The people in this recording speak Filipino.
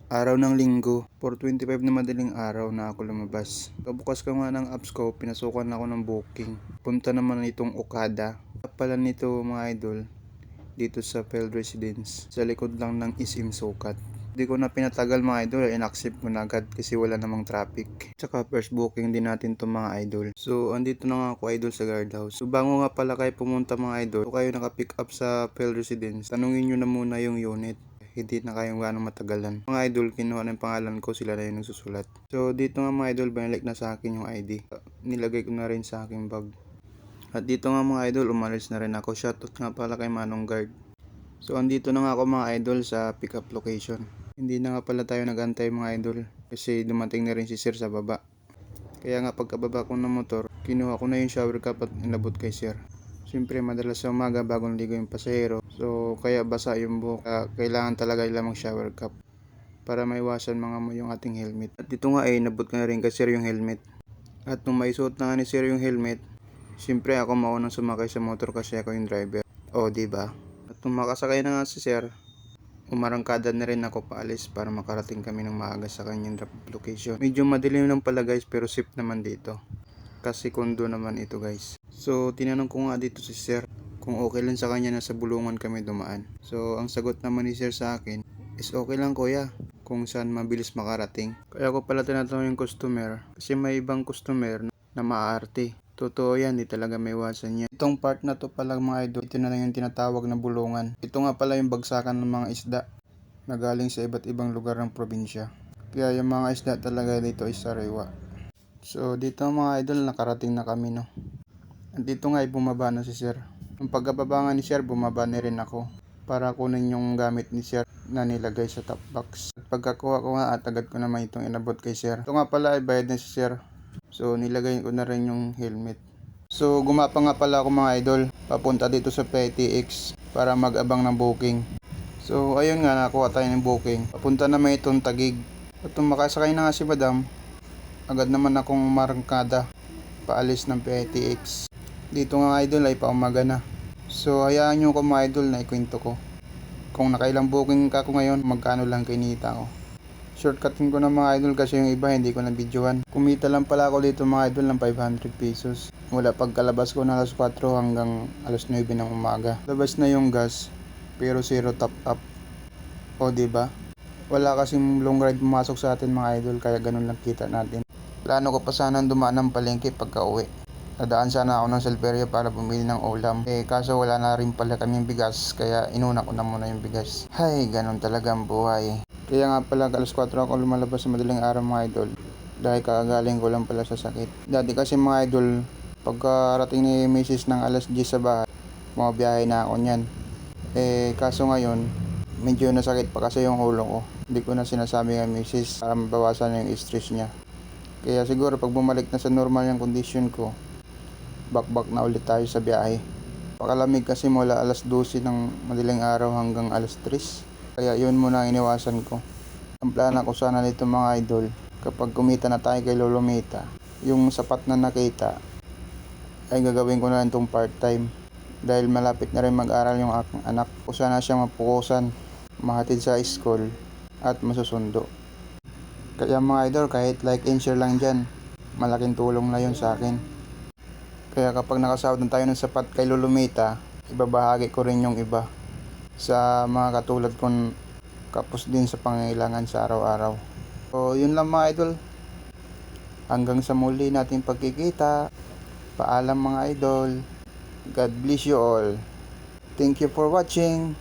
Araw ng linggo, 4:25 na madaling araw na ako lumabas. Kabukas ko nga ng apps ko, pinasukan ako ng booking. Punta naman itong Okada. Pala nito mga idol, dito sa Field Residence. Sa likod lang ng Isim Sukat. Hindi ko na pinatagal mga idol, in-accept ko na agad kasi wala namang traffic. Tsaka first booking din natin to mga idol. So andito na nga ako idol sa guardhouse. So bago nga pala kayo pumunta mga idol, kung kayo naka-pick up sa Field Residence, tanungin nyo na muna yung unit. Hindi na kayong gano'ng matagalan. Mga idol, kinuha na yung pangalan ko, sila na yung nagsusulat. So dito nga mga idol, binalik na sa akin yung ID. Nilagay ko na rin sa aking bag. At dito nga mga idol, umalis na rin ako. Shoutout nga pala kay Manong Guard. So andito na nga ako mga idol sa pick up location. Hindi na nga pala tayo nagantay mga idol kasi dumating na rin si sir sa baba. Kaya nga pagkababa ko ng motor, kinuha ko na yung shower cap at inabot kay sir. Siyempre madalas sa umaga bagong ligo yung pasahero, so kaya basa yung buhok. Kailangan talaga ilamang shower cap para maiwasan mga mo yung ating helmet. At dito nga nabot ko na rin kay sir yung helmet. At nung maisuot na nga ni sir yung helmet, siyempre ako maunang sumakay sa motor kasi ako yung driver. O diba? At nung makasakay na nga si sir, umarangkada na rin ako paalis para makarating kami ng maaga sa kanyang drop location. Medyo madilim lang pala guys, pero safe naman dito. Kasi kondo naman ito guys. So tinanong ko nga dito si sir kung okay lang sa kanya na sa Bulungan kami dumaan. So ang sagot naman ni sir sa akin is okay lang kuya kung saan mabilis makarating. Kaya ko pala tinatanong yung customer kasi may ibang customer na maaarte. Totoo yan, di talaga may iwasan yan. Itong part na to pala mga idol, ito na lang yung tinatawag na bulungan. Ito nga pala yung bagsakan ng mga isda na galing sa iba't ibang lugar ng probinsya. Kaya yung mga isda talaga dito ay sariwa. So dito mga idol, nakarating na kami no. At dito nga bumaba na si sir. Ang pagkababa nga ni sir, bumaba na rin ako para kunin yung gamit ni sir na nilagay sa top box. At pagkakuha ko nga at agad ko naman itong inabot kay sir. Ito nga pala ay bayad na si sir. So nilagay ko na rin yung helmet. So gumapa nga pala ako mga idol, papunta dito sa PTX para mag-abang ng booking. So ayun nga, nakuha tayo ng booking. Papunta naman itong Taguig. At nung makasakay na nga si madam, agad naman akong marangkada paalis ng PTX. Dito nga idol ay paumaga na. So hayaan nyo ko mga idol na ikwento ko. Kung nakailang booking ka ko ngayon, magkano lang kinita ko. Shortcutin ko na mga idol kasi yung iba hindi ko na videohan. Kumita lang pala ako dito mga idol ng 500 pesos. Mula pagkalabas ko na alas 4 hanggang alas 9 ng umaga. Labas na yung gas pero zero top up. O diba? Wala kasing long ride pumasok sa atin mga idol kaya ganun lang kita natin. Plano ko pa sanang dumaan ng palengke pagka uwi. Nadaan sana ako ng Salperia para bumili ng ulam. Kaso wala na rin pala kaming bigas kaya inuna ko na muna yung bigas. Hay, ganun talaga ang buhay. Kaya nga pala alas 4 ako lumalabas sa madaling araw mga idol. Dahil kakagaling ko lang pala sa sakit. Dati kasi mga idol, pagkarating ni Mrs. ng alas 10 sa bahay, bumabiyahe na ako niyan. Kaso ngayon, medyo nasakit pa kasi yung ulo ko. Hindi ko na sinasabi ng Mrs. para mabawasan yung stress niya. Kaya siguro pag bumalik na sa normal yung condition ko, bakbak na ulit tayo sa biyahe. Pakalamig kasi mula alas 12 ng madaling araw hanggang alas 3. Kaya yun muna ang iniwasan ko. Ang plano ko sana nito mga idol, kapag kumita na tayo kay Lolo Mita, yung sapat na nakita ay gagawin ko na lang itong part time. Dahil malapit na rin mag-aral yung aking anak. O sana siyang mapukusan, mahatid sa school at masusundo. Kaya mga idol, kahit like and share lang dyan, malaking tulong na yun sa akin. Kaya kapag nakasahod na tayo ng sapat kay Lolo Mita, ibabahagi ko rin yung iba sa mga katulad kong kapos din sa pangangailangan sa araw-araw. So yun lang mga idol. Hanggang sa muli nating pagkikita. Paalam mga idol. God bless you all. Thank you for watching.